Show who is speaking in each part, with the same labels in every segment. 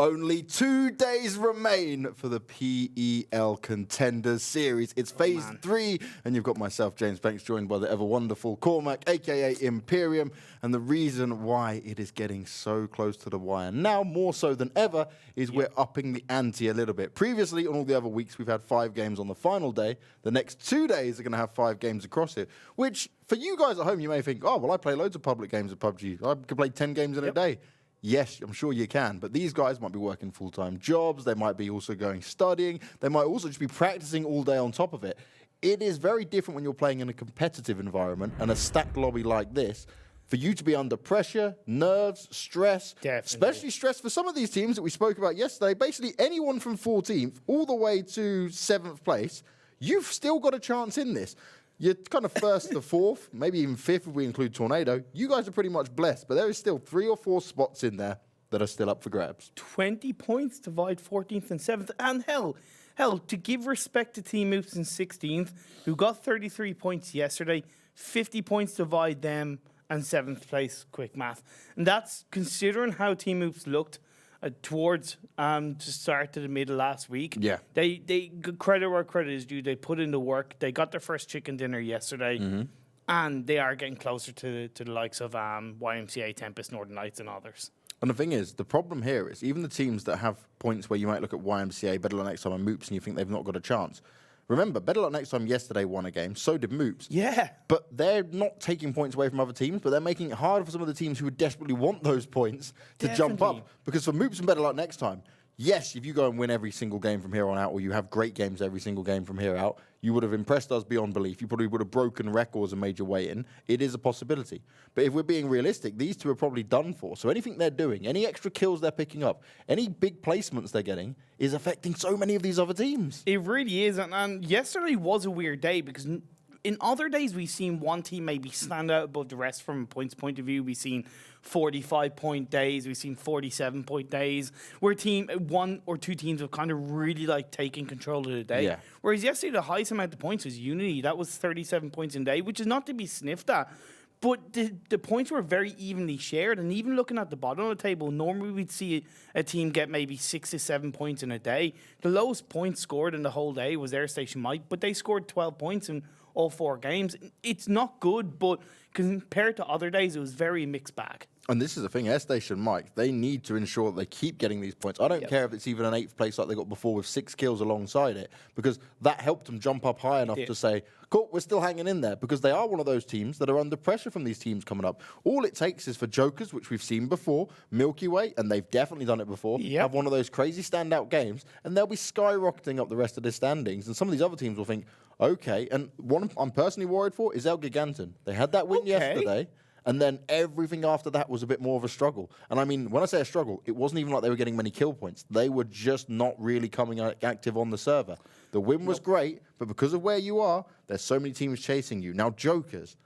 Speaker 1: Only 2 days remain for the PEL Contenders series. It's phase 3, and you've got myself, James Banks, joined by the ever-wonderful Cormac, a.k.a. Imperium. And the reason why it is getting so close to the wire now, more so than ever, is we're upping the ante a little bit. Previously, on all the other weeks, we've had 5 games on the final day. The next 2 days are going to have 5 games across it, which, for you guys at home, you may think, oh, well, I play loads of public games of PUBG. I could play 10 games in a day. Yes, I'm sure you can, but these guys might be working full-time jobs. They might be also going studying. They might also just be practicing all day on top of it. It is very different when you're playing in a competitive environment and a stacked lobby like this. For you to be under pressure, nerves, stress, especially stress for some of these teams that we spoke about yesterday, basically anyone from 14th all the way to 7th place, you've still got a chance in this. You're kind of first to 4th, maybe even 5th if we include Tornado. You guys are pretty much blessed, but there is still 3 or 4 spots in there that are still up for grabs.
Speaker 2: 20 points divide 14th and 7th. And hell, to give respect to Team Oops in 16th, who got 33 points yesterday, 50 points divide them and 7th place, quick math. And that's considering how Team Oops looked towards to start to the middle last week. Yeah. They credit where credit is due. They put in the work. They got their first chicken dinner yesterday. And they are getting closer to the likes of YMCA, Tempest, Northern Lights and others. And
Speaker 1: the thing is, the problem here is even the teams that have points where you might look at YMCA, BetterLuckNxTime and Moops and you think they've not got a chance. Remember, BetterLuckNxTime yesterday won a game, so did Moops. Yeah. But they're not taking points away from other teams, but they're making it harder for some of the teams who would desperately want those points to jump up. Because for Moops and BetterLuckNxTime, yes, if you go and win every single game from here on out, or you have great games every single game from here out, you would have impressed us beyond belief. You probably would have broken records and made your way in. It is a possibility. But if we're being realistic, these two are probably done for. So anything they're doing, any extra kills they're picking up, any big placements they're getting is affecting so many of these other teams.
Speaker 2: It really is. And yesterday was a weird day because in other days, we've seen one team maybe stand out above the rest from a points point of view. We've seen 45-point days. We've seen 47-point days where one or two teams have kind of really like taken control of the day. Yeah. Whereas yesterday, the highest amount of points was Unity. That was 37 points in a day, which is not to be sniffed at. But the points were very evenly shared. And even looking at the bottom of the table, normally we'd see a team get maybe 6 to 7 points in a day. The lowest points scored in the whole day was Airstation Mike, but they scored 12 points in all 4 games. It's not good, but compared to other days, it was very mixed bag.
Speaker 1: And this is the thing, Airstation Mike, they need to ensure that they keep getting these points. I don't care if it's even an 8th place like they got before with 6 kills alongside it, because that helped them jump up high enough to say, cool, we're still hanging in there, because they are one of those teams that are under pressure from these teams coming up. All it takes is for Jokers, which we've seen before, Milky Way, and they've definitely done it before, have one of those crazy standout games, and they'll be skyrocketing up the rest of the standings. And some of these other teams will think, okay, and one I'm personally worried for is ELGIGANTEN. They had that win yesterday. And then everything after that was a bit more of a struggle. And I mean, when I say a struggle, it wasn't even like they were getting many kill points. They were just not really coming active on the server. The win was great, but because of where you are, there's so many teams chasing you. Now, Jokers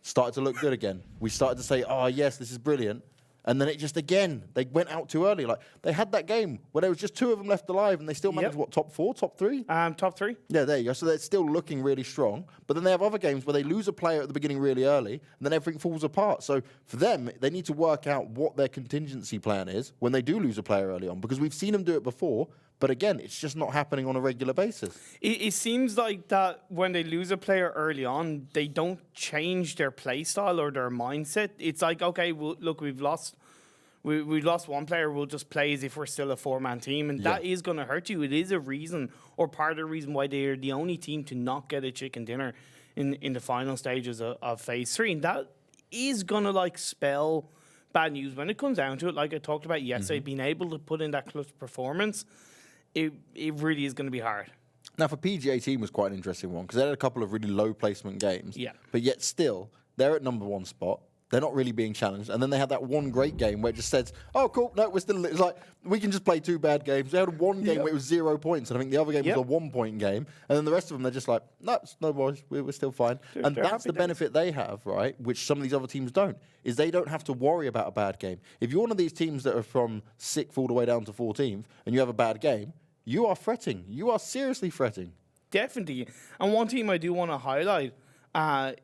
Speaker 1: started to look good again. We started to say, oh, yes, this is brilliant. And then it just, again, they went out too early. Like, they had that game where there was just 2 of them left alive, and they still managed, what, top 4, top 3?
Speaker 2: Top 3.
Speaker 1: Yeah, there you go. So they're still looking really strong. But then they have other games where they lose a player at the beginning really early, and then everything falls apart. So for them, they need to work out what their contingency plan is when they do lose a player early on, because we've seen them do it before. But again, it's just not happening on a regular basis.
Speaker 2: It seems like that when they lose a player early on, they don't change their play style or their mindset. It's like, okay, well, look, we've lost one player, we'll just play as if we're still a 4-man team. And that is going to hurt you. It is a reason, or part of the reason why they are the only team to not get a chicken dinner in the final stages of phase 3. And that is going to like spell bad news when it comes down to it. Like I talked about yesterday, being able to put in that clutch performance, it really is going to be hard.
Speaker 1: Now, for PGA team was quite an interesting one because they had a couple of really low placement games. Yeah. But yet still, they're at number 1 spot. They're not really being challenged. And then they had that one great game where it just says, oh, cool, no, we're still... It's like, we can just play 2 bad games. They had one game where it was 0 points, and I think the other game was a 1-point game. And then the rest of them, they're just like, no boys, we're still fine. And that's the benefit they have, right, which some of these other teams don't, is they don't have to worry about a bad game. If you're one of these teams that are from 6th all the way down to 14th, and you have a bad game, you are fretting. You are seriously fretting.
Speaker 2: Definitely. And one team I do want to highlight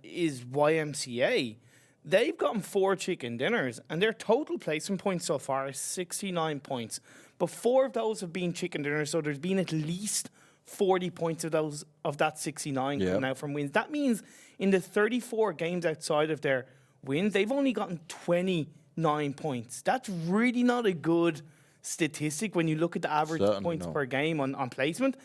Speaker 2: is YMCA. they've gotten 4 chicken dinners, and their total placement points so far is 69 points. But 4 of those have been chicken dinners, so there's been at least 40 points of that 69 coming out from wins. That means in the 34 games outside of their wins, they've only gotten 29 points. That's really not a good statistic when you look at the average points per game on placement.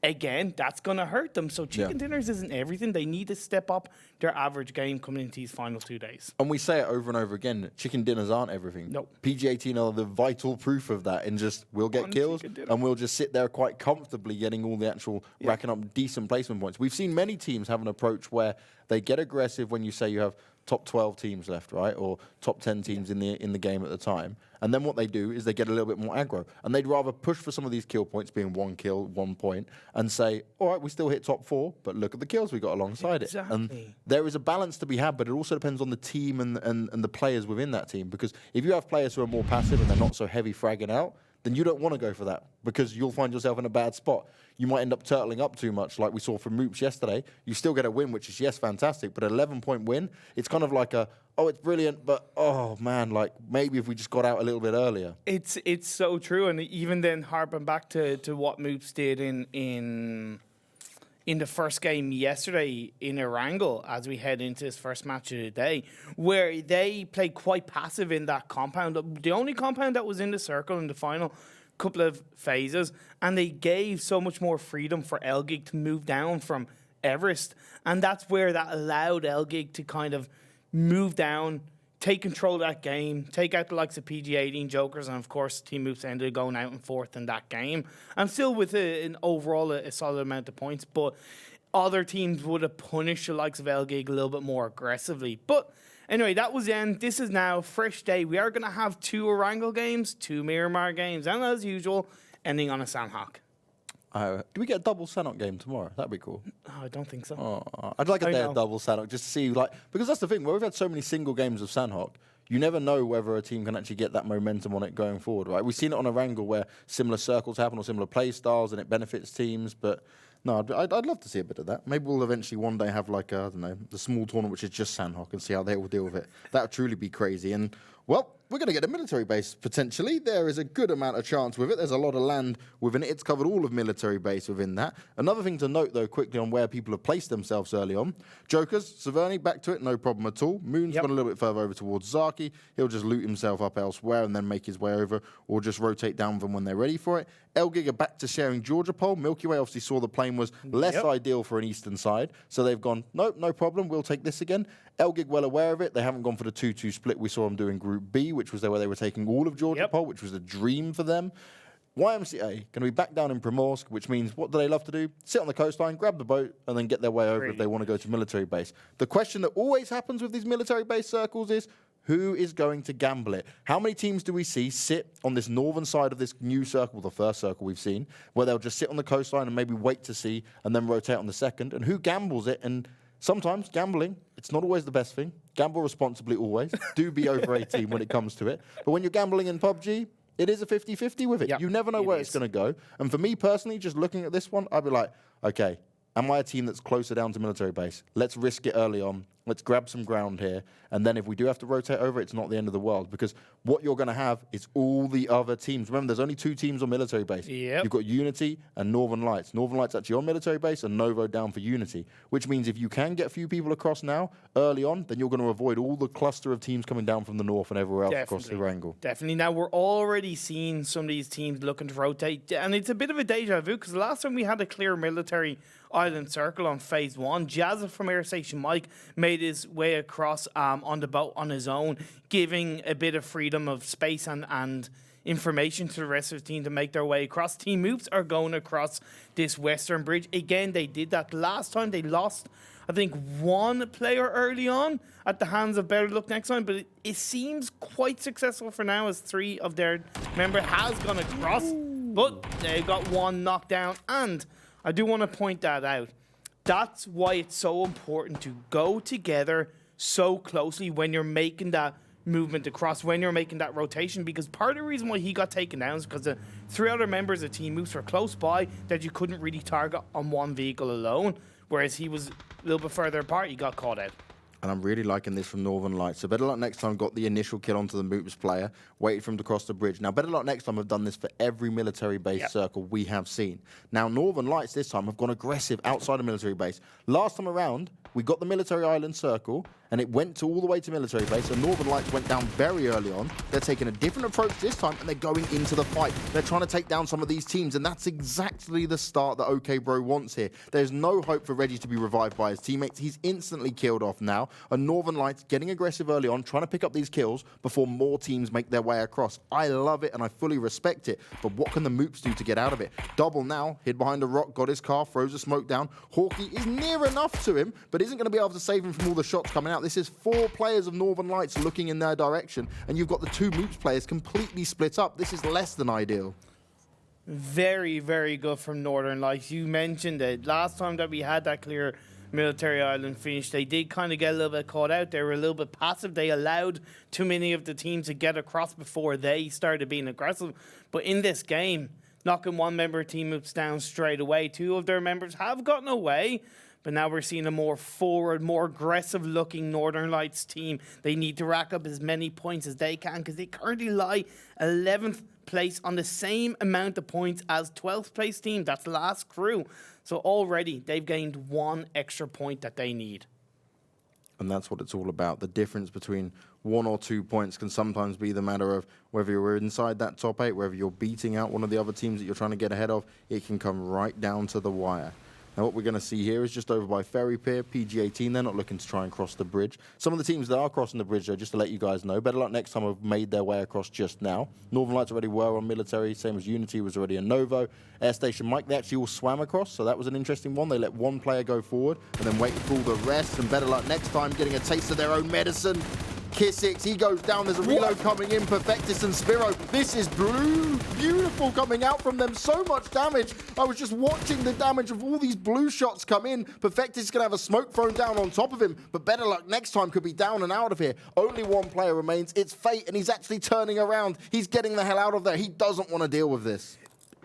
Speaker 2: Again, that's going to hurt them. So chicken dinners isn't everything. They need to step up their average game coming into these final 2 days.
Speaker 1: And we say it over and over again, chicken dinners aren't everything.
Speaker 2: Nope.
Speaker 1: PG-18 are the vital proof of that. And just, we'll get kills and we'll just sit there quite comfortably getting all the actual racking up decent placement points. We've seen many teams have an approach where they get aggressive when you say you have top 12 teams left, right? Or top 10 teams in the game at the time. And then what they do is they get a little bit more aggro. And they'd rather push for some of these kill points, being 1 kill, 1 point, and say, all right, we still hit top 4, but look at the kills we got alongside it. And there is a balance to be had, but it also depends on the team and the players within that team. Because if you have players who are more passive and they're not so heavy fragging out, then you don't want to go for that because you'll find yourself in a bad spot. You might end up turtling up too much, like we saw from MOOPHEUS yesterday. You still get a win, which is, yes, fantastic, but an 11-point win, it's kind of like it's brilliant, but, oh, man, like, maybe if we just got out a little bit earlier.
Speaker 2: It's so true, and even then, harping back to what MOOPHEUS did in the first game yesterday in Erangel as we head into this first match of the day, where they played quite passive in that compound. The only compound that was in the circle in the final couple of phases, and they gave so much more freedom for ELGIG to move down from Everest, and that's where that allowed ELGIG to kind of move down, take control of that game, take out the likes of PG-18 Jokers, and of course Team MOOPHEUS ended up going out and forth in that game, and still with an overall a solid amount of points, but other teams would have punished the likes of ELGIG a little bit more aggressively. But anyway, that was the end. This is now fresh day. We are going to have 2 Erangel games, 2 Miramar games, and as usual, ending on a Sandhawk.
Speaker 1: Do we get a double Sanhok game tomorrow? That'd be cool.
Speaker 2: Oh, I don't think so.
Speaker 1: Oh, I'd like a day of double Sanhok just to see, because that's the thing, where we've had so many single games of Sanhok, you never know whether a team can actually get that momentum on it going forward, right? We've seen it on Erangel where similar circles happen or similar play styles and it benefits teams, but no, I'd love to see a bit of that. Maybe we'll eventually one day have I don't know, the small tournament which is just Sanhok and see how they will deal with it. That would truly be crazy. And, well, we're going to get a military base, potentially. There is a good amount of chance with it. There's a lot of land within it. It's covered all of military base within that. Another thing to note, though, quickly on where people have placed themselves early on. Jokers, Severny, back to it, no problem at all. Moon's gone a little bit further over towards Zaki. He'll just loot himself up elsewhere and then make his way over or just rotate down them when they're ready for it. ELGIG are back to sharing Georgia pole. Milky Way obviously saw the plane was less ideal for an eastern side, so they've gone, nope, no problem, we'll take this again. ELGIG well aware of it. They haven't gone for the 2-2 split we saw them do in Group B, which was where they were taking all of Georgia pole, which was a dream for them. YMCA going to be back down in Primorsk, which means what do they love to do? Sit on the coastline, grab the boat, and then get their way over if they want to go to military base. The question that always happens with these military base circles is, who is going to gamble it? How many teams do we see sit on this northern side of this new circle, the first circle we've seen, where they'll just sit on the coastline and maybe wait to see and then rotate on the second? And who gambles it? And sometimes gambling, it's not always the best thing. Gamble responsibly always. Do be over 18 when it comes to it. But when you're gambling in PUBG, it is a 50-50 with it. You never know where it's going to go. And for me personally, just looking at this one, I'd be like, okay, am I a team that's closer down to military base? Let's risk it early on. Let's grab some ground here. And then if we do have to rotate over, it's not the end of the world. Because what you're going to have is all the other teams. Remember, there's only 2 teams on military base. You've got Unity and Northern Lights. Northern Lights actually on military base and Novo down for Unity. Which means if you can get a few people across now, early on, then you're going to avoid all the cluster of teams coming down from the north and everywhere else across the Erangel.
Speaker 2: Definitely. Now, we're already seeing some of these teams looking to rotate. And it's a bit of a deja vu because the last time we had a clear military island circle on phase 1, Jazza from Airstation Mike made his way across on the boat on his own, giving a bit of freedom of space and information to the rest of the team to make their way across. Team MOOPHEUS are going across this western bridge. Again, they did that last time. They lost, I think, 1 player early on at the hands of BetterLuckNxTime, but it seems quite successful for now as 3 of their members has gone across. But they've got 1 knocked down, and I do want to point that out. That's why it's so important to go together so closely when you're making that movement across, when you're making that rotation, because part of the reason why he got taken down is because the 3 other members of Team MOOPHEUS were close by that you couldn't really target on 1 vehicle alone, whereas he was a little bit further apart, he got caught out.
Speaker 1: And I'm really liking this from Northern Lights. So BetterLuckNxTime got the initial kill onto the Moops player, waited for him to cross the bridge. Now, BetterLuckNxTime have done this for every military base circle we have seen. Now, Northern Lights this time have gone aggressive outside of military base. Last time around, we got the military island circle, and it went all the way to military base, and Northern Lights went down very early on. They're taking a different approach this time, and they're going into the fight. They're trying to take down some of these teams, and that's exactly the start that OK Bro wants here. There's no hope for Reggie to be revived by his teammates. He's instantly killed off now, and Northern Lights getting aggressive early on, trying to pick up these kills before more teams make their way across. I love it, and I fully respect it, but what can the Moops do to get out of it? Double now, hid behind a rock, got his car, throws a smoke down. Hawkeye is near enough to him, but isn't going to be able to save him from all the shots coming out. This is 4 players of Northern Lights looking in their direction, and you've got the 2 Moops players completely split up. This is less than ideal.
Speaker 2: Very, very good from Northern Lights. You mentioned it. Last time that we had that clear military island finish, they did kind of get a little bit caught out. They were a little bit passive. They allowed too many of the teams to get across before they started being aggressive. But in this game, knocking one member team Moops down straight away. 2 of their members have gotten away. But now we're seeing a more forward, more aggressive-looking Northern Lights team. They need to rack up as many points as they can because they currently lie 11th place on the same amount of points as 12th place team. That's last crew. So already they've gained 1 extra point that they need.
Speaker 1: And that's what it's all about. The difference between 1 or 2 points can sometimes be the matter of whether you're inside that top 8, whether you're beating out one of the other teams that you're trying to get ahead of. It can come right down to the wire. Now, what we're going to see here is just over by Ferry Pier, PG-18. They're not looking to try and cross the bridge. Some of the teams that are crossing the bridge, though, just to let you guys know, BetterLuckNxTime have made their way across just now. Northern Lights already were on military, same as Unity was already a Novo. Airstation Mike, they actually all swam across, so that was an interesting one. They let 1 player go forward and then waited for all the rest. And BetterLuckNxTime getting a taste of their own medicine. ghostar, he goes down. There's a reload coming in. Perfectus and Spiro. This is blue. Beautiful coming out from them. So much damage. I was just watching the damage of all these blue shots come in. Perfectus is going to have a smoke thrown down on top of him. But BetterLuckNxTime could be down and out of here. Only 1 player remains. It's Fate, and he's actually turning around. He's getting the hell out of there. He doesn't want to deal with this.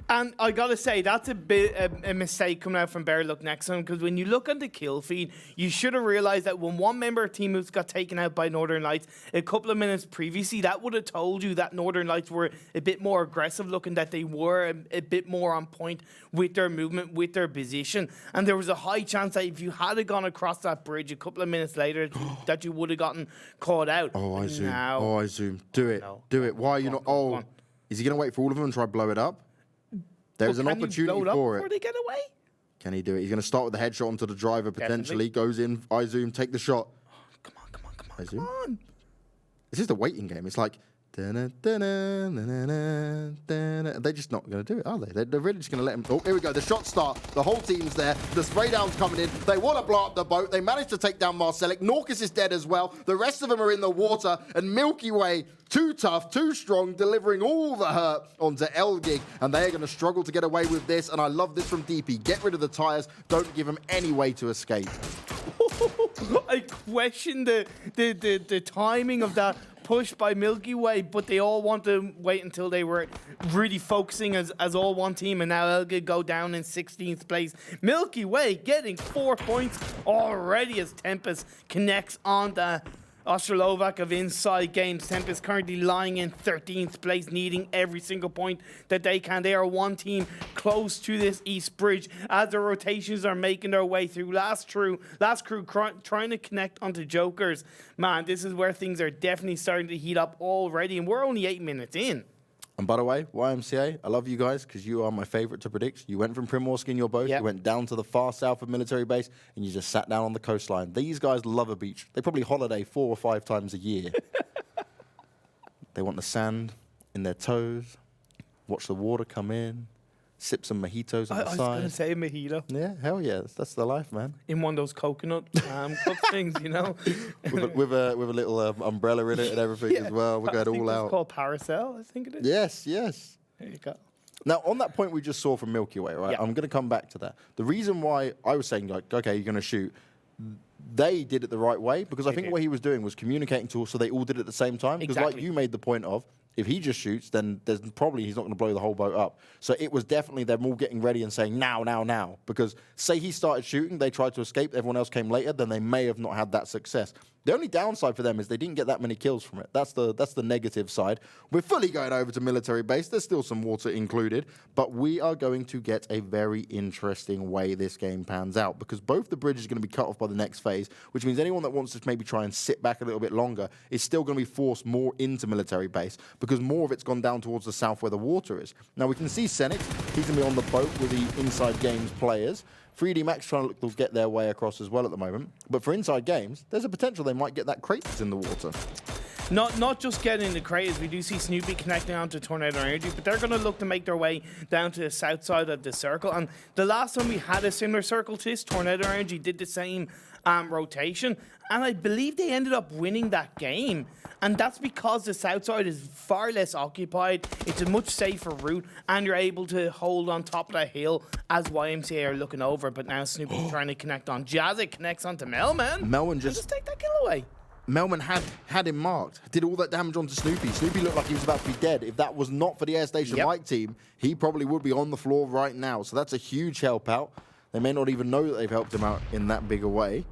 Speaker 2: And I gotta say, that's a bit a mistake coming out from BetterLuckNxTime, because when you look at the kill feed, you should have realized that when 1 member of Team Moops got taken out by Northern Lights a couple of minutes previously, that would have told you that Northern Lights were a bit more aggressive looking, that they were a bit more on point with their movement, with their position. And there was a high chance that if you had gone across that bridge a couple of minutes later, that you would have gotten caught out.
Speaker 1: Oh, I zoom.
Speaker 2: Now,
Speaker 1: Oh, I zoom. Do it. Do it. Why are you not? Oh, is he going to wait for all of them and try to blow it up? There's an opportunity for it.
Speaker 2: Before they get away?
Speaker 1: Can he do it? He's going to start with the headshot onto the driver, potentially. Goes in, I zoom, take the shot.
Speaker 2: Come on, come on, come
Speaker 1: I
Speaker 2: on,
Speaker 1: zoom.
Speaker 2: come on.
Speaker 1: This is the waiting game. It's like... They're just not going to do it, are they? They're really just going to let him... Oh, here we go. The shots start. The whole team's there. The spray down's coming in. They want to blow up the boat. They managed to take down Marcelek. KnorkiS is dead as well. The rest of them are in the water. And Milky Way, too tough, too strong, delivering all the hurt onto ELGIG. And they're going to struggle to get away with this. And I love this from DP. Get rid of the tires. Don't give them any way to escape.
Speaker 2: I question the timing of that push by Milky Way, but they all want to wait until they were really focusing as all one team, and now ELGIG go down in 16th place. Milky Way getting 4 points already as Tempest connects on the Odstrelovac of InsideGames. Tempest currently lying in 13th place, needing every single point that they can. They are one team close to this East Bridge as the rotations are making their way through. Last crew trying to connect onto Jokers. Man, this is where things are definitely starting to heat up already, and we're only 8 minutes in.
Speaker 1: And by the way, YMCA, I love you guys because you are my favorite to predict. You went from Primorsk in your boat, you went down to the far south of military base, and you just sat down on the coastline. These guys love a beach. They probably holiday 4 or 5 times a year. They want the sand in their toes, watch the water come in, sip some mojitos on the side.
Speaker 2: I was going to say a mojito.
Speaker 1: Yeah, hell yeah. That's the life, man.
Speaker 2: In one of those coconut cup things, you know?
Speaker 1: with a little umbrella in it and everything as well. We're going all out.
Speaker 2: It's called Paracel, I think it is.
Speaker 1: Yes, yes.
Speaker 2: There you go.
Speaker 1: Now, on that point we just saw from Milky Way, right?
Speaker 2: Yeah.
Speaker 1: I'm going to come back to that. The reason why I was saying, like, okay, you're going to shoot, they did it the right way because I think what he was doing was communicating to us so they all did it at the same time. Because like you made the point of, if he just shoots, then there's probably he's not going to blow the whole boat up. So it was definitely them all getting ready and saying now, now, now. Because say he started shooting, they tried to escape, everyone else came later, then they may have not had that success. The only downside for them is they didn't get that many kills from it. That's the negative side. We're fully going over to military base. There's still some water included, but we are going to get a very interesting way this game pans out because both the bridges are going to be cut off by the next phase, which means anyone that wants to maybe try and sit back a little bit longer is still going to be forced more into military base because more of it's gone down towards the south where the water is. Now we can see seniks. He's going to be on the boat with the InsideGames players. 3D Max trying to look to get their way across as well at the moment. But for InsideGames, there's a potential they might get that crate that's in the water.
Speaker 2: Not just getting the crates. We do see Snoopy connecting onto Tornado Energy, but they're going to look to make their way down to the south side of the circle. And the last time we had a similar circle to this, Tornado Energy did the same rotation. And I believe they ended up winning that game. And that's because the south side is far less occupied. It's a much safer route, and you're able to hold on top of that hill as YMCA are looking over. But now Snoopy's trying to connect on. Jazza connects onto Melman.
Speaker 1: Melman
Speaker 2: just take that kill away.
Speaker 1: Melman had him marked, did all that damage onto Snoopy. Snoopy looked like he was about to be dead. If that was not for the Airstation Mike team, he probably would be on the floor right now. So that's a huge help out. They may not even know that they've helped him out in that big a way.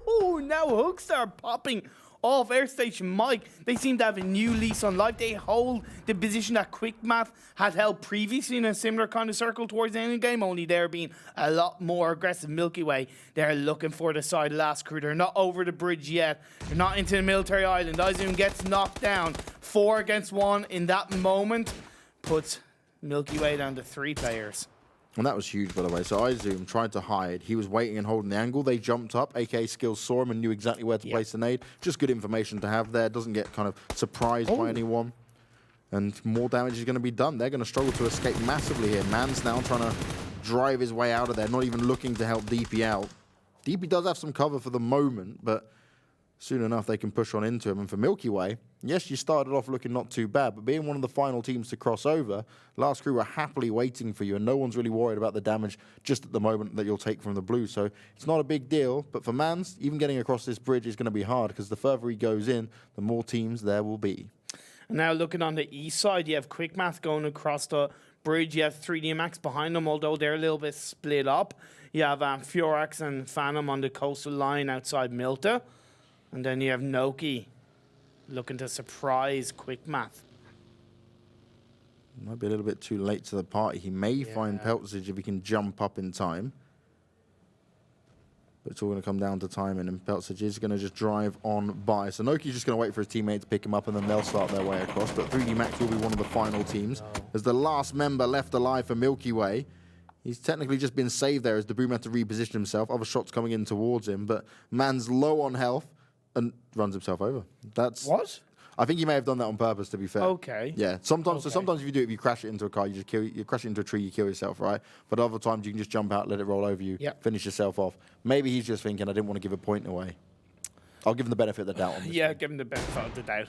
Speaker 2: Oh, now Hugstar popping off Airstation Mike. They seem to have a new lease on life. They hold the position that QuickMath had held previously in a similar kind of circle towards the end of the game, only they're being a lot more aggressive. Milky Way, they're looking for the side last crew. They're not over the bridge yet. They're not into the military island. iZoom gets knocked down. 4 against 1 in that moment puts Milky Way down to 3 players.
Speaker 1: And that was huge, by the way. So iZoom tried to hide. He was waiting and holding the angle. They jumped up. AK Skills saw him and knew exactly where to place the nade. Just good information to have there. Doesn't get kind of surprised by anyone. And more damage is going to be done. They're going to struggle to escape massively here. Man's now trying to drive his way out of there, not even looking to help DP out. DP does have some cover for the moment, but soon enough they can push on into him. And for Milky Way, yes, you started off looking not too bad, but being one of the final teams to cross over, last crew are happily waiting for you, and no one's really worried about the damage just at the moment that you'll take from the blue. So it's not a big deal, but for Mans, even getting across this bridge is going to be hard, because the further he goes in, the more teams there will be.
Speaker 2: And now looking on the east side, you have QuickMath going across the bridge. You have 3D Max behind them, although they're a little bit split up. You have Furax and Phantom on the coastal line outside Milta. And then you have Noki looking to surprise QuickMath.
Speaker 1: Might be a little bit too late to the party. He may find Peltzage if he can jump up in time. But it's all going to come down to timing, and Peltzage is going to just drive on by. So Noki's just going to wait for his teammate to pick him up, and then they'll start their way across. But 3D Max will be one of the final teams. As the last member left alive for Milky Way. He's technically just been saved there as the Boom had to reposition himself. Other shots coming in towards him, but Man's low on health. And runs himself over. That's
Speaker 2: what?
Speaker 1: I think he may have done that on purpose, to be fair.
Speaker 2: Okay.
Speaker 1: Yeah. Sometimes, so sometimes if you do it, if you crash it into a car, you just kill. You crash it into a tree, you kill yourself, right? But other times you can just jump out, let it roll over you, finish yourself off. Maybe he's just thinking, I didn't want to give a point away. I'll give him the benefit of the doubt on this.
Speaker 2: Yeah, give him the benefit of the doubt.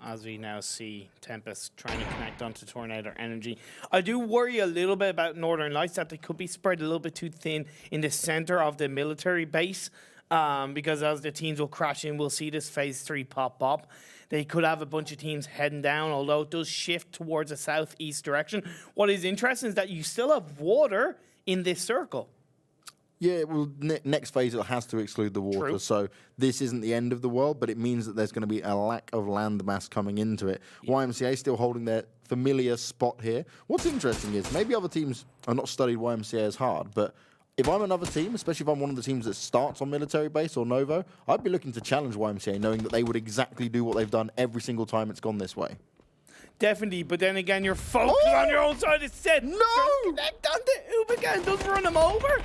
Speaker 2: As we now see Tempest trying to connect onto Tornado Energy. I do worry a little bit about Northern Lights, that they could be spread a little bit too thin in the center of the military base. Because as the teams will crash in, we'll see this phase 3 pop up. They could have a bunch of teams heading down, although it does shift towards a southeast direction. What is interesting is that you still have water in this circle.
Speaker 1: Yeah, well, next phase it has to exclude the water.
Speaker 2: True.
Speaker 1: So this isn't the end of the world, but it means that there's going to be a lack of land mass coming into it. YMCA still holding their familiar spot here. What's interesting is maybe other teams are not studied YMCA as hard, but if I'm another team, especially if I'm one of the teams that starts on military base or Novo, I'd be looking to challenge YMCA, knowing that they would exactly do what they've done every single time it's gone this way.
Speaker 2: Definitely, but then again, you're focused on your own side of set.
Speaker 1: No!
Speaker 2: Connect onto Ubigan, doesn't run him over.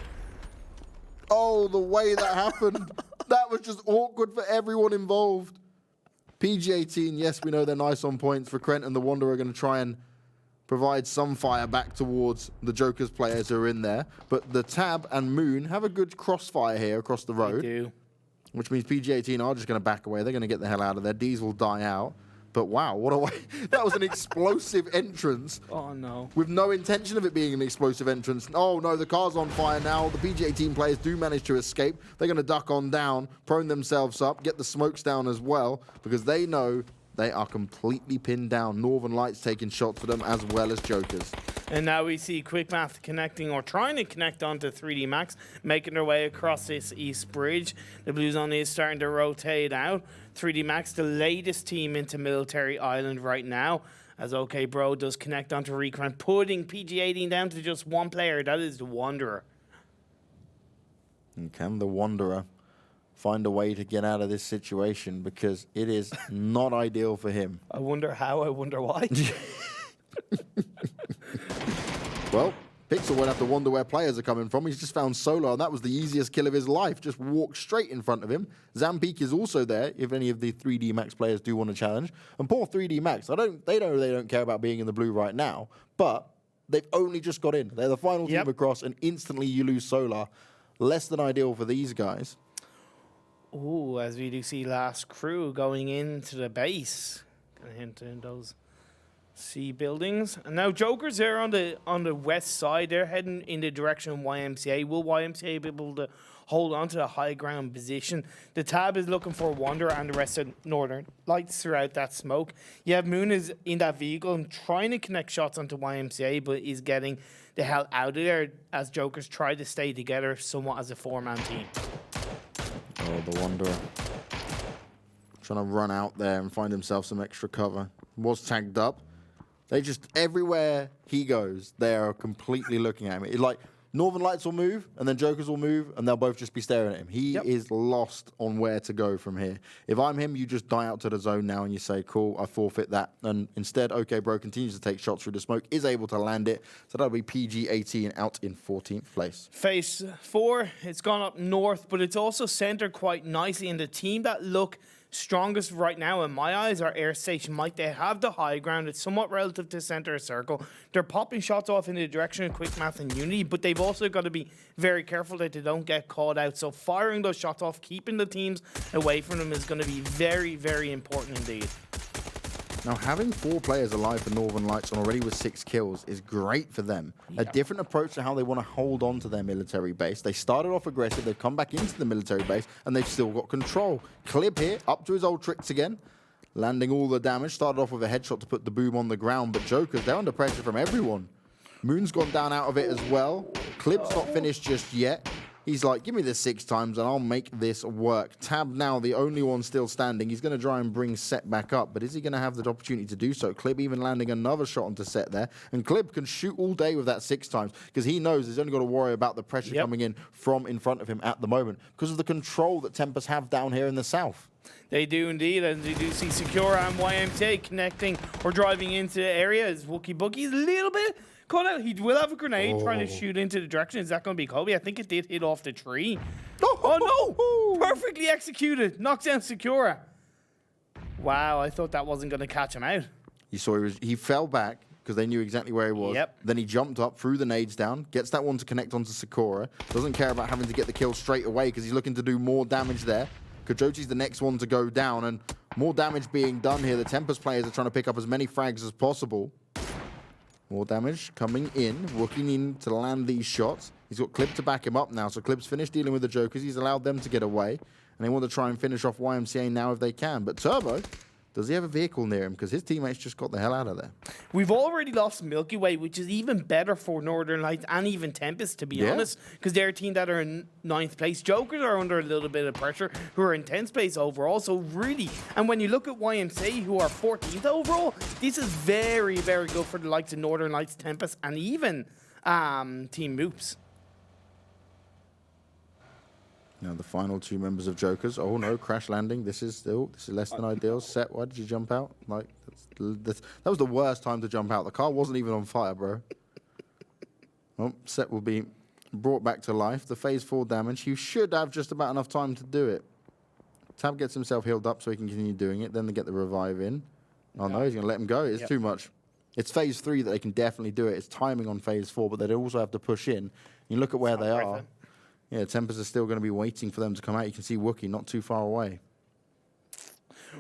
Speaker 1: Oh, the way that happened. That was just awkward for everyone involved. PG-18, yes, we know they're nice on points. For Krent and the Wanderer are going to try and provide some fire back towards the Joker's players who are in there. But the Tab and Moon have a good crossfire here across the road.
Speaker 2: They do.
Speaker 1: Which means PG-18 are just going to back away. They're going to get the hell out of there. D's will die out. But wow, what a way. That was an explosive entrance.
Speaker 2: Oh, no.
Speaker 1: With no intention of it being an explosive entrance. Oh, no, the car's on fire now. The PG-18 players do manage to escape. They're going to duck on down, prone themselves up, get the smokes down as well, because they know They are completely pinned down. Northern Lights taking shots for them as well as Jokers.
Speaker 2: And now we see QuickMath connecting or trying to connect onto 3D Max, making their way across this east bridge. The Blue Zone is starting to rotate out. 3D Max, the latest team into Military Island right now, as OK Bro does connect onto Recon, putting PG-18 down to just one player. That is the Wanderer.
Speaker 1: And can the Wanderer find a way to get out of this situation? Because it is not ideal for him.
Speaker 2: I wonder how, I wonder why.
Speaker 1: Well, Pixel won't have to wonder where players are coming from. He's just found Solar, and that was the easiest kill of his life. Just walked straight in front of him. Zampeek is also there, if any of the 3D Max players do want to challenge. And poor 3D Max, they don't care about being in the blue right now, but they've only just got in. They're the final team across, and instantly you lose Solar. Less than ideal for these guys.
Speaker 2: Ooh, as we do see last crew going into the base. Gonna hint in those C buildings. And now Jokers there on the west side. They're heading in the direction of YMCA. Will YMCA be able to hold on to the high ground position? TheTab is looking for Wanderer and the rest of Northern Lights throughout that smoke. You have Moon is in that vehicle and trying to connect shots onto YMCA, but is getting the hell out of there as Jokers try to stay together somewhat as a four-man team.
Speaker 1: Oh, the Wanderer. Trying to run out there and find himself some extra cover. Was tagged up. They just, everywhere he goes, they are completely looking at him. It's like Northern Lights will move, and then Jokers will move, and they'll both just be staring at him. He is lost on where to go from here. If I'm him, you just die out to the zone now, and you say, cool, I forfeit that. And instead, OK Bro continues to take shots through the smoke, is able to land it. So that'll be PG-18 out in 14th place.
Speaker 2: Phase 4, it's gone up north, but it's also centered quite nicely. And the team that look strongest right now in my eyes are Airstation. Mike, they have the high ground. It's somewhat relative to center circle. They're popping shots off in the direction of QuickMath and Unity, but they've also got to be very careful that they don't get caught out. So firing those shots off, keeping the teams away from them is going to be very, very important indeed.
Speaker 1: Now, having 4 players alive for Northern Lights and already with 6 kills is great for them. A different approach to how they want to hold on to their military base. They started off aggressive, they've come back into the military base, and they've still got control. Clib here, up to his old tricks again, landing all the damage. Started off with a headshot to put the boom on the ground, but Jokers, they're under pressure from everyone. Moon's gone down out of it as well. Clib's not finished just yet. He's like, give me this 6 times and I'll make this work. Tab now, the only one still standing. He's going to try and bring Set back up, but is he going to have the opportunity to do so? Clib even landing another shot onto Set there. And Clib can shoot all day with that 6 times because he knows he's only got to worry about the pressure coming in from in front of him at the moment because of the control that Tempest have down here in the south.
Speaker 2: They do indeed, and they do see sefEJK and YMCA connecting or driving into the area as Wookie Bookie's a little bit caught out. He will have a grenade trying to shoot into the direction. Is that going to be Kobe? I think it did hit off the tree. Oh no! Perfectly executed. Knocks down sefEJK. Wow, I thought that wasn't going to catch him out.
Speaker 1: You saw he fell back because they knew exactly where he was. Then he jumped up, threw the nades down, gets that one to connect onto sefEJK. Doesn't care about having to get the kill straight away because he's looking to do more damage there. Kojochi's the next one to go down, and more damage being done here. The Tempest players are trying to pick up as many frags as possible. More damage coming in. Wookie needing to land these shots. He's got Clib to back him up now, so Clib's finished dealing with the Jokers. He's allowed them to get away, and they want to try and finish off YMCA now if they can. But Turbo, does he have a vehicle near him? Because his teammates just got the hell out of there.
Speaker 2: We've already lost Milky Way, which is even better for Northern Lights and even Tempest, to be honest, because they're a team that are in 9th place. Jokers are under a little bit of pressure, who are in 10th place overall. So really, and when you look at YMCA, who are 14th overall, this is very, very good for the likes of Northern Lights, Tempest, and even Team Moops.
Speaker 1: Now the final 2 members of Jokers. Oh no, crash landing. This is less than ideal. Set, why did you jump out? Like that was the worst time to jump out. The car wasn't even on fire, bro. Well, Set will be brought back to life. The phase 4 damage. He should have just about enough time to do it. Tab gets himself healed up so he can continue doing it. Then they get the revive in. Oh no, he's going to let him go. It's too much. It's phase 3 that they can definitely do it. It's timing on phase 4, but they also have to push in. You look at where they are. Yeah, Tempest are still going to be waiting for them to come out. You can see Wookie not too far away.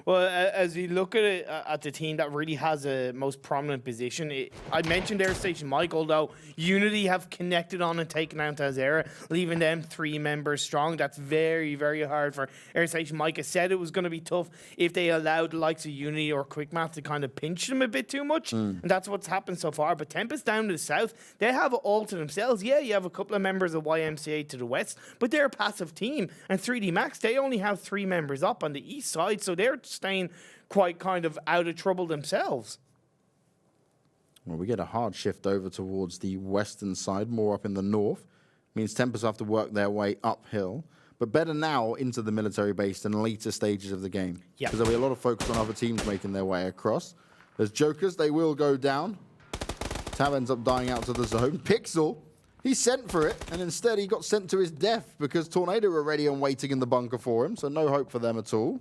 Speaker 2: Well, as we look at it, at the team that really has a most prominent position, I mentioned Airstation Mike, although Unity have connected on and taken out ToWzErA, leaving them 3 members strong. That's very, very hard for Airstation Mike. I said it was going to be tough if they allowed the likes of Unity or QuickMath to kind of pinch them a bit too much, and that's what's happened so far. But Tempest down to the south, they have it all to themselves. Yeah, you have a couple of members of YMCA to the west, but they're a passive team. And 3D Max, they only have 3 members up on the east side, so they're staying quite kind of out of trouble themselves.
Speaker 1: Well, we get a hard shift over towards the western side, more up in the north. Means Tempest have to work their way uphill. But better now into the military base than later stages of the game.
Speaker 2: Yeah.
Speaker 1: Because there'll be a lot of focus on other teams making their way across. There's Jokers, they will go down. Tab ends up dying out to the zone. Pixel, he sent for it, and instead he got sent to his death because Tornado were ready and waiting in the bunker for him, so no hope for them at all.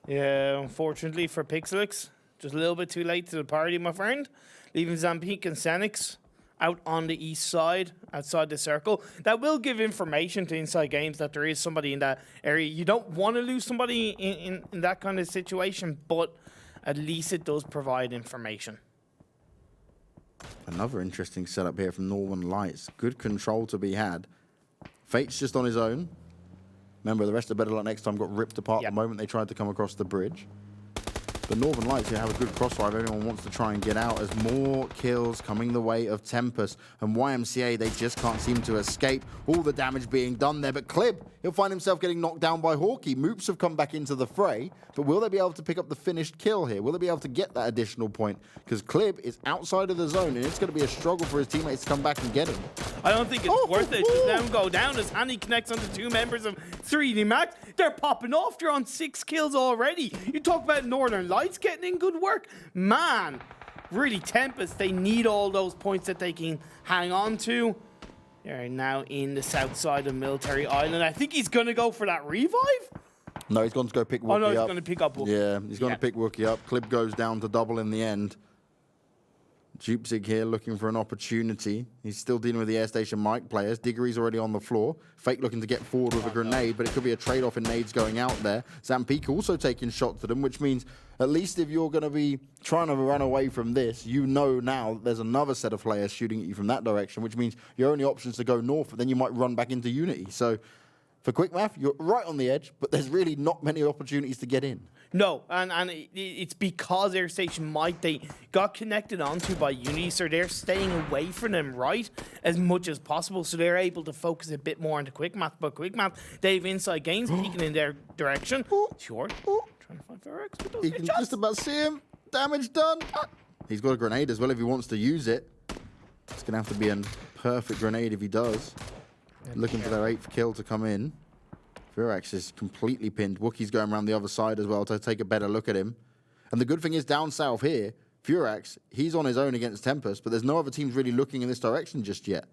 Speaker 2: Yeah, unfortunately for Pixelix, just a little bit too late to the party, my friend. Leaving Zampeek and seniks out on the east side, outside the circle. That will give information to InsideGames that there is somebody in that area. You don't want to lose somebody in that kind of situation, but at least it does provide information.
Speaker 1: Another interesting setup here from Northern Lights. Good control to be had. Fate's just on his own. Remember, the rest of BetterLuckNxTime got ripped apart the moment they tried to come across the bridge. But Northern Lights here have a good crossfire if anyone wants to try and get out, as more kills coming the way of Tempest. And YMCA, they just can't seem to escape. All the damage being done there. But Clib, he'll find himself getting knocked down by Hawkey. Moops have come back into the fray. But will they be able to pick up the finished kill here? Will they be able to get that additional point? Because Clib is outside of the zone, and it's going to be a struggle for his teammates to come back and get him.
Speaker 2: I don't think it's worth it to let him go down as Hanny connects onto 2 members of 3D Max. They're popping off. They're on 6 kills already. You talk about Northern Lights getting in good work. Man, really Tempest, they need all those points that they can hang on to. They're now in the south side of Military Island. I think he's going to go for that revive.
Speaker 1: No, he's gone to go pick Wookie up.
Speaker 2: Oh, no, he's going to pick up Wookie.
Speaker 1: Yeah, he's going to pick Wookie up. Clib goes down to double in the end. ToWzErA here looking for an opportunity. He's still dealing with the Airstation Mike players. Diggory's already on the floor. Fake looking to get forward with a grenade, but it could be a trade-off in nades going out there. Zampeek also taking shots at them, which means at least if you're going to be trying to run away from this, you know now that there's another set of players shooting at you from that direction, which means your only option is to go north, but then you might run back into Unity. So for QuickMath, you're right on the edge, but there's really not many opportunities to get in.
Speaker 2: No, and it's because Airstation Mike, they got connected onto by Unity, so they're staying away from them right as much as possible, so they're able to focus a bit more into QuickMath. But QuickMath, they have InsideGames peeking in their direction. Short, trying to find Ferex, but those
Speaker 1: You can just about see him. Damage done. He's got a grenade as well if he wants to use it. It's going to have to be a perfect grenade if he does. Looking for their 8th kill to come in. Ferex is completely pinned. Wookie's going around the other side as well to take a better look at him. And the good thing is down south here, Ferex, he's on his own against Tempest, but there's no other teams really looking in this direction just yet.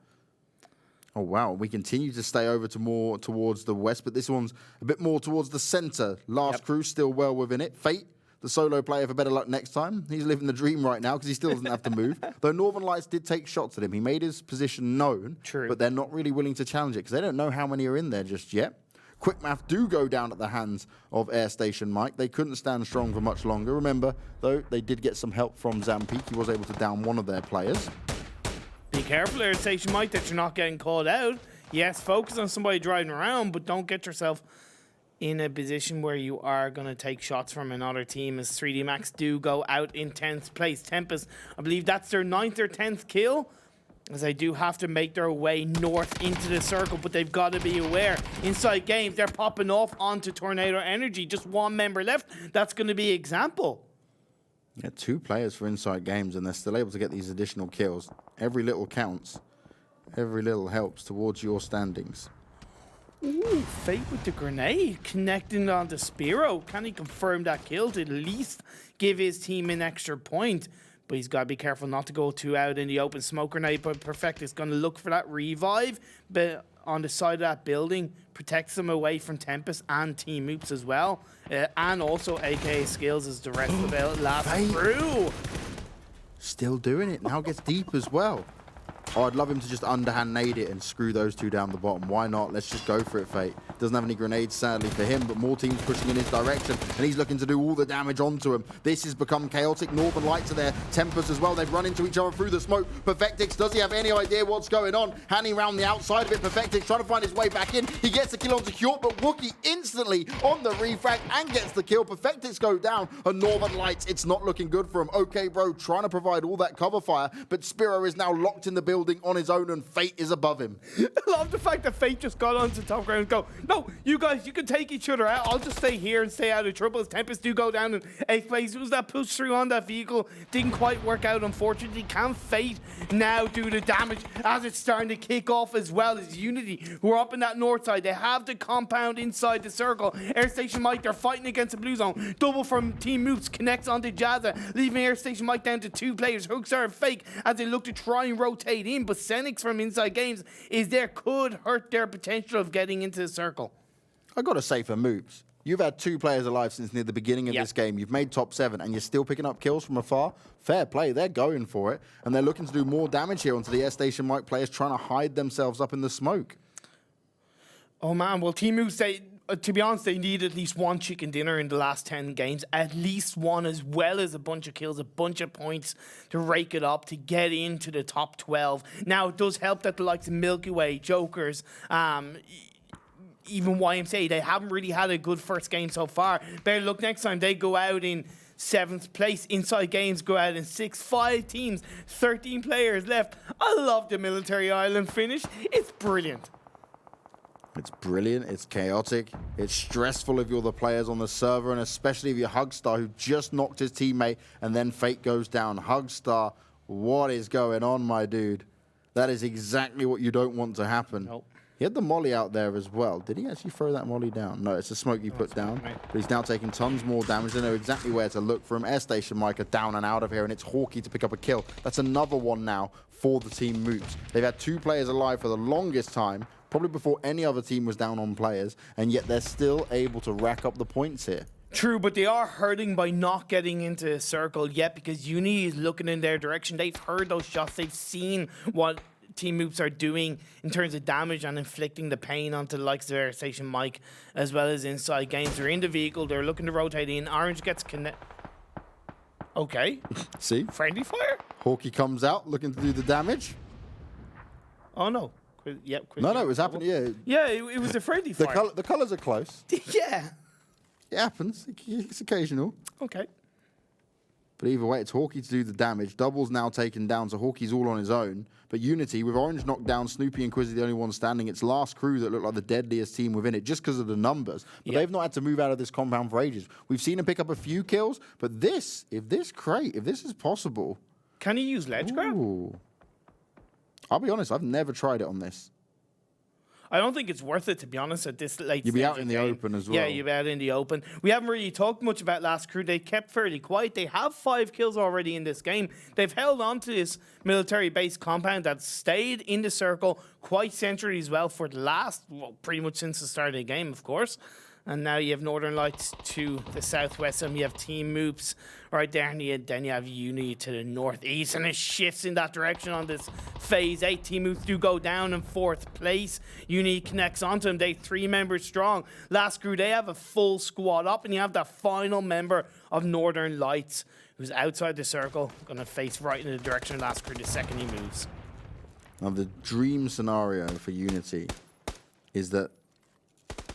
Speaker 1: Oh, wow. We continue to stay over to more towards the west, but this one's a bit more towards the center. Last crew still well within it. Fate, the solo player for BetterLuckNxTime, he's living the dream right now because he still doesn't have to move. Though Northern Lights did take shots at him. He made his position known, but they're not really willing to challenge it because they don't know how many are in there just yet. QuickMath do go down at the hands of Airstation Mike. They couldn't stand strong for much longer. Remember, though, they did get some help from Zampeek. He was able to down one of their players.
Speaker 2: Be careful, Airstation Mike, that you're not getting called out. Yes, focus on somebody driving around, but don't get yourself in a position where you are going to take shots from another team, as 3D Max do go out in 10th place. Tempest, I believe that's their 9th or 10th kill, as they do have to make their way north into the circle, but they've got to be aware. InsideGames, they're popping off onto Tornado Energy. Just 1 member left. That's going to be example.
Speaker 1: Yeah, 2 players for InsideGames, and they're still able to get these additional kills. Every little counts. Every little helps towards your standings.
Speaker 2: Ooh, Fate with the grenade, connecting onto Spiro. Can he confirm that kill to at least give his team an extra point? But he's got to be careful not to go too out in the open. Smoke grenade, but Perfect is going to look for that revive, but on the side of that building, protects them away from Tempest and Team Oops as well. And also AKA Skills as the rest of the last through.
Speaker 1: Still doing it. Now gets deep as well. Oh, I'd love him to just underhand nade it and screw those two down the bottom. Why not? Let's just go for it, Fate. Doesn't have any grenades, sadly, for him, but more teams pushing in his direction, and he's looking to do all the damage onto him. This has become chaotic. Northern Lights are there. Tempest as well. They've run into each other through the smoke. Perfectix, does he have any idea what's going on? Handing around the outside of it. Perfectix trying to find his way back in. He gets the kill onto Kjort, but Wookie instantly on the refrag and gets the kill. Perfectix go down, and Northern Lights, it's not looking good for him. Okay, bro, trying to provide all that cover fire, but Spiro is now locked in the building on his own, and Fate is above him.
Speaker 2: I love the fact that Fate just got onto top ground and go, no, you guys, you can take each other out. I'll just stay here and stay out of trouble. As Tempest do go down in 8th place. It was that push through on that vehicle. Didn't quite work out, unfortunately. Can Fate now do the damage as it's starting to kick off as well as Unity, who are up in that north side. They have the compound inside the circle. Airstation Mike, they're fighting against the blue zone. Double from Team Moops connects onto Jazza, leaving Airstation Mike down to 2 players. Hugstar and Fake as they look to try and rotate in, but seniks from InsideGames is there, could hurt their potential of getting into the circle.
Speaker 1: I gotta say for Moops, you've had 2 players alive since near the beginning of this game. You've made top 7, and you're still picking up kills from afar. Fair play. They're going for it, and they're looking to do more damage here onto the Airstation Mike players trying to hide themselves up in the smoke.
Speaker 2: Oh man, well Team Moose, to be honest, they need at least 1 chicken dinner in the last 10 games. At least 1, as well as a bunch of kills, a bunch of points to rake it up to get into the top 12. Now, it does help that the likes of Milky Way, Jokers, even YMCA, they haven't really had a good first game so far. Better luck next time. They go out in 7th place. InsideGames go out in 6th. 5 teams, 13 players left. I love the Military Island finish. It's brilliant.
Speaker 1: It's brilliant, it's chaotic, it's stressful if you're the players on the server, and especially if you're Hugstar, who just knocked his teammate, and then Fate goes down. Hugstar, what is going on, my dude? That is exactly what you don't want to happen.
Speaker 2: Nope.
Speaker 1: He had the molly out there as well. Did he actually throw that molly down? No, it's a smoke he put down.
Speaker 2: Right.
Speaker 1: But he's now taking tons more damage. They know exactly where to look for him. Airstation Mike are down and out of here, and it's Hawkeye to pick up a kill. That's another one now for the Team Moops. They've had 2 players alive for the longest time, probably before any other team was down on players, and yet they're still able to rack up the points here.
Speaker 2: True, but they are hurting by not getting into a circle yet, because Uni is looking in their direction. They've heard those shots. They've seen what Team Moops are doing in terms of damage and inflicting the pain onto the likes of Airstation Mike, as well as InsideGames. They're in the vehicle. They're looking to rotate in. Orange gets connect. Okay.
Speaker 1: See?
Speaker 2: Friendly fire?
Speaker 1: Hawkeye comes out looking to do the damage.
Speaker 2: Oh, no. Yep.
Speaker 1: No, it was happening, yeah.
Speaker 2: Yeah, it was a friendly fire.
Speaker 1: The colours are close.
Speaker 2: Yeah.
Speaker 1: It happens. It's occasional.
Speaker 2: Okay.
Speaker 1: But either way, it's Hawkeye to do the damage. Double's now taken down, so Hawkeye's all on his own. But Unity, with Orange knocked down, Snoopy and Quizzy the only ones standing. It's last crew that look like the deadliest team within it, just because of the numbers. But they've not had to move out of this compound for ages. We've seen him pick up a few kills, but this, if this is possible...
Speaker 2: Can he use ledge grab?
Speaker 1: Ooh. I'll be honest, I've never tried it on this.
Speaker 2: I don't think it's worth it, to be honest, at this late
Speaker 1: You'll be
Speaker 2: stage
Speaker 1: out in
Speaker 2: of
Speaker 1: the
Speaker 2: game.
Speaker 1: open as well.
Speaker 2: Yeah, you'll be out in the open. We haven't really talked much about last crew. They kept fairly quiet. They have 5 kills already in this game. They've held on to this military base compound that's stayed in the circle quite centrally as well for the last, well, pretty much since the start of the game, of course. And now you have Northern Lights to the southwest, and you have Team Moops right there, and then you have Uni to the northeast, and it shifts in that direction on this phase 8. Team Moops do go down in 4th place. Uni connects onto them. They 3 members strong. Last crew, they have a full squad up, and you have that final member of Northern Lights who's outside the circle, going to face right in the direction of last crew the second he moves.
Speaker 1: Now, the dream scenario for Unity is that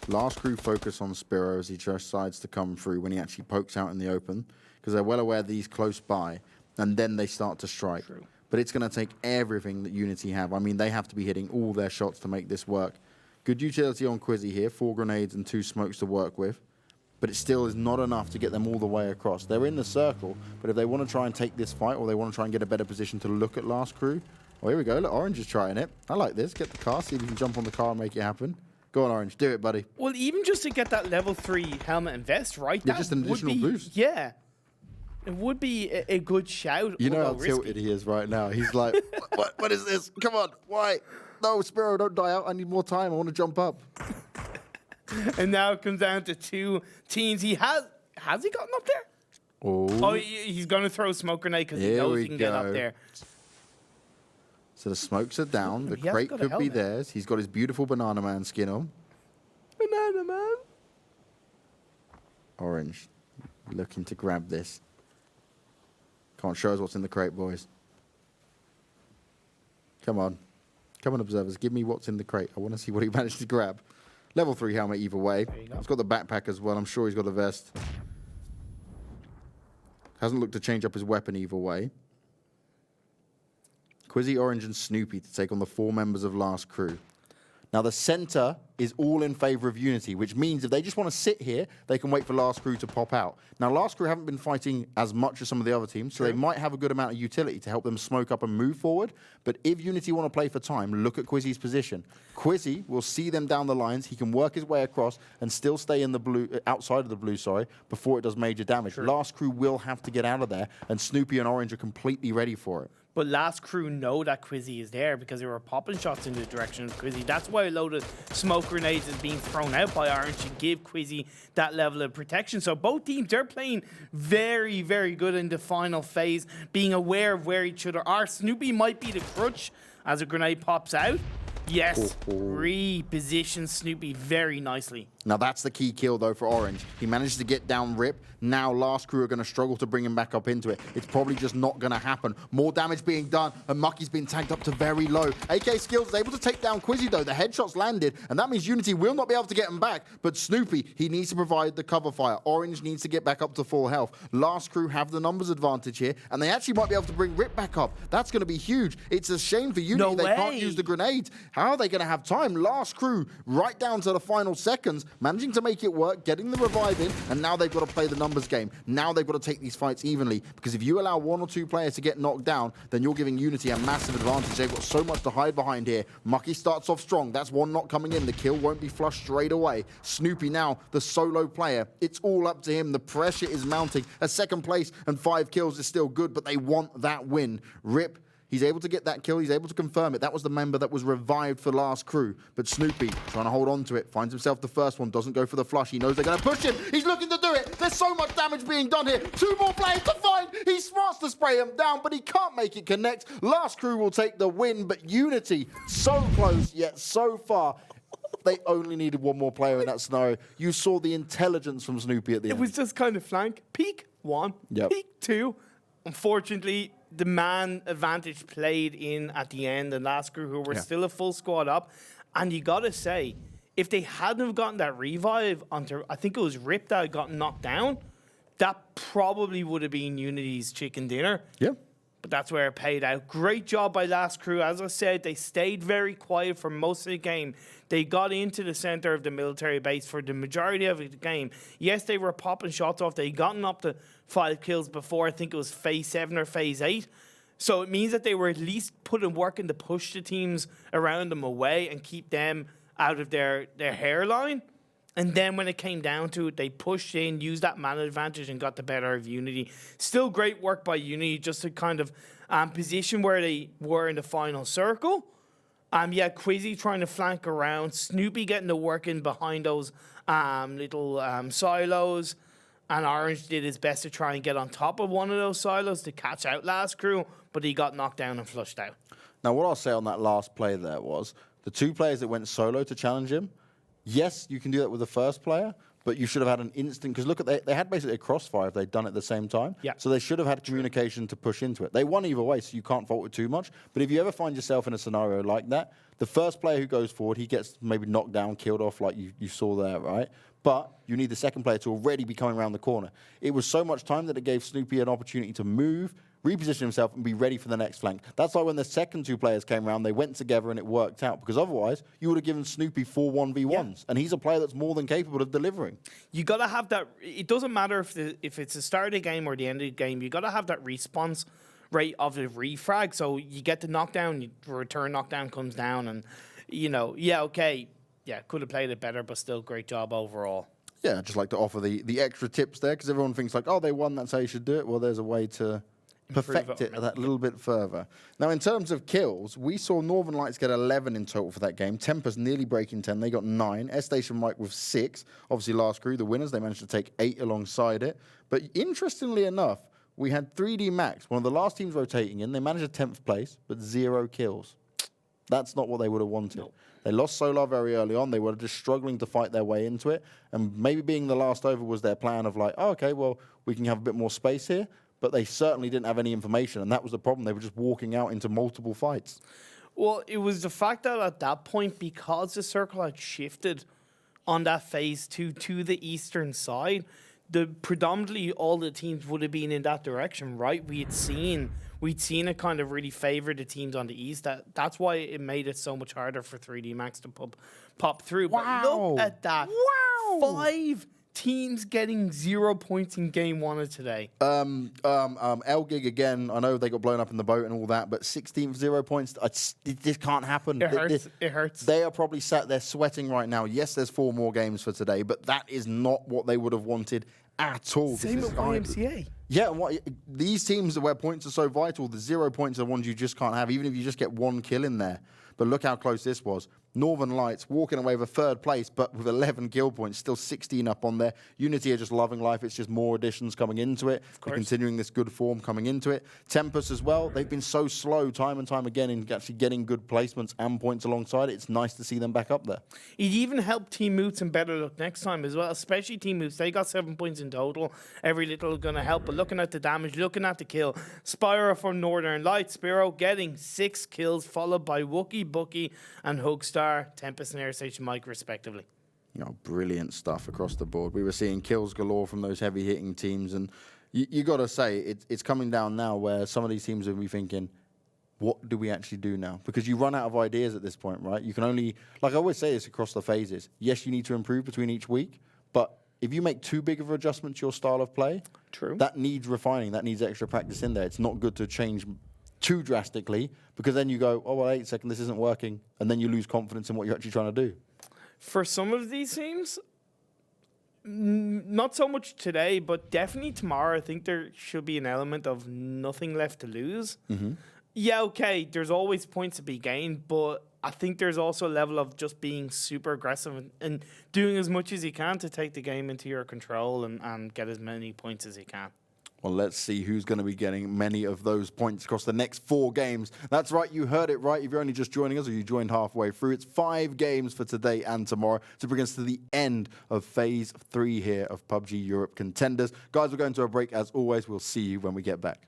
Speaker 1: last crew focus on Spiro as he decides to come through when he actually pokes out in the open, because they're well aware that he's close by, and then they start to strike.
Speaker 2: True.
Speaker 1: But it's going to take everything that Unity have. I mean, they have to be hitting all their shots to make this work. Good utility on Quizzy here, 4 grenades and 2 smokes to work with, but it still is not enough to get them all the way across. They're in the circle, but if they want to try and take this fight, or they want to try and get a better position to look at last crew, oh, here we go. Look, Orange is trying it. I like this. Get the car, see if you can jump on the car and make it happen. Go on, Orange. Do it, buddy.
Speaker 2: Well, even just to get that level 3 helmet and vest, right?
Speaker 1: Yeah,
Speaker 2: that
Speaker 1: just an additional boost.
Speaker 2: Yeah. It would be a good shout.
Speaker 1: You know how
Speaker 2: although
Speaker 1: tilted
Speaker 2: risky.
Speaker 1: he is right now. He's like, what is this? Come on. Why? No, Spiro, don't die out. I need more time. I want to jump up.
Speaker 2: And now it comes down to 2 teams. He has he gotten up there?
Speaker 1: Oh,
Speaker 2: Oh, he's going to throw a smoke grenade because he
Speaker 1: Here
Speaker 2: knows
Speaker 1: we
Speaker 2: he can get
Speaker 1: go.
Speaker 2: up there.
Speaker 1: So the smokes are down. The crate
Speaker 2: got a
Speaker 1: could be
Speaker 2: helmet.
Speaker 1: theirs. He's got his beautiful Banana Man skin on. Banana Man. Orange, looking to grab this. Can't show us what's in the crate, boys. Come on. Come on, observers. Give me what's in the crate. I want to see what he managed to grab. Level 3 helmet either way. He's got the backpack as well. I'm sure he's got a vest. Hasn't looked to change up his weapon either way. Quizzy, Orange, and Snoopy to take on the 4 members of Last Crew. Now, the center is all in favor of Unity, which means if they just want to sit here, they can wait for Last Crew to pop out. Now, Last Crew haven't been fighting as much as some of the other teams, so they might have a good amount of utility to help them smoke up and move forward. But if Unity want to play for time, look at Quizzy's position. Quizzy will see them down the lines. He can work his way across and still stay in the blue, outside of the blue, before it does major damage. Last Crew will have to get out of there, and Snoopy and Orange are completely ready for it.
Speaker 2: But Last Crew know that Quizzy is there because they were popping shots in the direction of Quizzy. That's why a load of smoke grenades is being thrown out by Orange to give Quizzy that level of protection. So both teams, they're playing very, very good in the final phase, being aware of where each other are. Snoopy might be the crutch as a grenade pops out. Yes, reposition Snoopy very nicely.
Speaker 1: Now, that's the key kill, though, for Orange. He managed to get down Rip. Now, Last Crew are going to struggle to bring him back up into it. It's probably just not going to happen. More damage being done, and Mucky's been tagged up to very low. AK Skills is able to take down Quizzy, though. The headshots landed, and that means Unity will not be able to get him back. But Snoopy, he needs to provide the cover fire. Orange needs to get back up to full health. Last Crew have the numbers advantage here, and they actually might be able to bring Rip back up. That's going to be huge. It's a shame for Unity.
Speaker 2: No
Speaker 1: they
Speaker 2: way.
Speaker 1: can't use the grenades. How are they going to have time? Last Crew, right down to the final seconds, managing to make it work, getting the revive in, and now they've got to play the numbers game. Now they've got to take these fights evenly, because if you allow 1 or 2 players to get knocked down, then you're giving Unity a massive advantage. They've got so much to hide behind here. Mucky starts off strong. That's 1 knock coming in. The kill won't be flushed straight away. Snoopy now, the solo player. It's all up to him. The pressure is mounting. A 2nd place and 5 kills is still good, but they want that win. Rip, he's able to get that kill. He's able to confirm it. That was the member that was revived for Last Crew. But Snoopy, trying to hold on to it, finds himself the first one, doesn't go for the flush. He knows they're going to push him. He's looking to do it. There's so much damage being done here. 2 more players to find. He smarts to spray him down, but he can't make it connect. Last Crew will take the win, but Unity, so close, yet so far. They only needed 1 more player in that scenario. You saw the intelligence from Snoopy at the end.
Speaker 2: It was just kind of flank. Peak 1, peak 2. Unfortunately, the man advantage played in at the end, and Last Crew, who were still a full squad up. And you got to say, if they hadn't have gotten that revive onto, I think it was Rip that got knocked down, that probably would have been Unity's chicken dinner.
Speaker 1: Yeah.
Speaker 2: But that's where it paid out. Great job by Last Crew. As I said, they stayed very quiet for most of the game. They got into the center of the military base for the majority of the game. Yes, they were popping shots off. They gotten up to 5 kills before. I think it was phase 7 or phase 8. So it means that they were at least putting work in to push the teams around them away and keep them out of their hairline. And then when it came down to it, they pushed in, used that man advantage, and got the better of Unity. Still great work by Unity, just to kind of position where they were in the final circle. Quizzy trying to flank around, Snoopy getting the work in behind those little silos, and Orange did his best to try and get on top of one of those silos to catch out Last Crew, but he got knocked down and flushed out.
Speaker 1: Now, what I'll say on that last play there was, the 2 players that went solo to challenge him, yes, you can do that with the first player, but you should have had an instant, because look at, they had basically a crossfire if they'd done it at the same time.
Speaker 2: Yeah.
Speaker 1: So they should have had communication to push into it. They won either way, so you can't fault it too much. But if you ever find yourself in a scenario like that, the first player who goes forward, he gets maybe knocked down, killed off like you saw there, right? But you need the second player to already be coming around the corner. It was so much time that it gave Snoopy an opportunity to move, reposition himself, and be ready for the next flank. That's why when the second 2 players came around, they went together and it worked out. Because otherwise, you would have given Snoopy 4 1v1s. And he's a player that's more than capable of delivering. You
Speaker 2: got to have that. It doesn't matter if it's the start of the game or the end of the game. You got to have that response rate of the refrag. So you get the knockdown, the return knockdown comes down, and could have played it better, but still great job overall.
Speaker 1: Yeah, I'd just like to offer the extra tips there, because everyone thinks like, oh, they won, that's how you should do it. Well, there's a way to perfect it that little bit further. Now, in terms of kills, we saw Northern Lights get 11 in total for that game. Tempest nearly breaking 10. They got 9. Airstation Mike with 6. Obviously, Last Crew, the winners, they managed to take 8 alongside it. But interestingly enough, we had 3D Max, one of the last teams rotating in. They managed a 10th place, but 0 kills. That's not what they would have wanted. No. They lost Solar very early on. They were just struggling to fight their way into it. And maybe being the last over was their plan of like, oh, okay, well, we can have a bit more space here. But they certainly didn't have any information. And that was the problem. They were just walking out into multiple fights.
Speaker 2: Well, it was the fact that at that point, because the circle had shifted on that phase 2 to the eastern side, predominantly all the teams would have been in that direction, right? We'd seen it kind of really favor the teams on the east. That's why it made it so much harder for 3D Max to pop through.
Speaker 1: Wow.
Speaker 2: But look at that.
Speaker 1: Wow.
Speaker 2: 5 teams getting 0 points in game 1 of today.
Speaker 1: ELGIG again, I know they got blown up in the boat and all that, but 16th 0 points, this can't happen.
Speaker 2: It hurts. It hurts.
Speaker 1: They are probably sat there sweating right now. Yes, there's 4 more games for today, but that is not what they would have wanted at all.
Speaker 2: Same with YMCA.
Speaker 1: Yeah, and these teams where points are so vital, the 0 points are ones you just can't have, even if you just get 1 kill in there. But look how close this was. Northern Lights walking away with 3rd place, but with 11 kill points, still 16 up on there. Unity are just loving life. It's just more additions coming into it. They're continuing this good form coming into it. Tempest as well. They've been so slow time and time again in actually getting good placements and points alongside it. It's nice to see them back up there.
Speaker 2: It even helped Team Moots and BetterLuckNxTime as well, especially Team Moots. They got 7 points in total. Every little going to help. But looking at the damage, looking at the kill, Spyro from Northern Lights, Spyro getting 6 kills, followed by Wookie, Bookie, and Hugstar, Tempest and Airstation Mike, respectively.
Speaker 1: You know, brilliant stuff across the board. We were seeing kills galore from those heavy-hitting teams, and you got to say, it's coming down now where some of these teams will be thinking, what do we actually do now? Because you run out of ideas at this point, right? You can only, like I always say this across the phases, yes, you need to improve between each week, but if you make too big of an adjustment to your style of play, that needs refining, that needs extra practice in there. It's not good to change too drastically, because then you go, oh, well, 8 seconds, this isn't working, and then you lose confidence in what you're actually trying to do.
Speaker 2: For some of these teams, not so much today, but definitely tomorrow, I think there should be an element of nothing left to lose. Mm-hmm. Yeah, okay, there's always points to be gained, but I think there's also a level of just being super aggressive and doing as much as you can to take the game into your control and get as many points as you can.
Speaker 1: Well, let's see who's going to be getting many of those points across the next 4 games. That's right, you heard it right. If you're only just joining us or you joined halfway through, it's 5 games for today and tomorrow to bring us to the end of Phase 3 here of PUBG Europe Contenders. Guys, we're going to a break as always. We'll see you when we get back.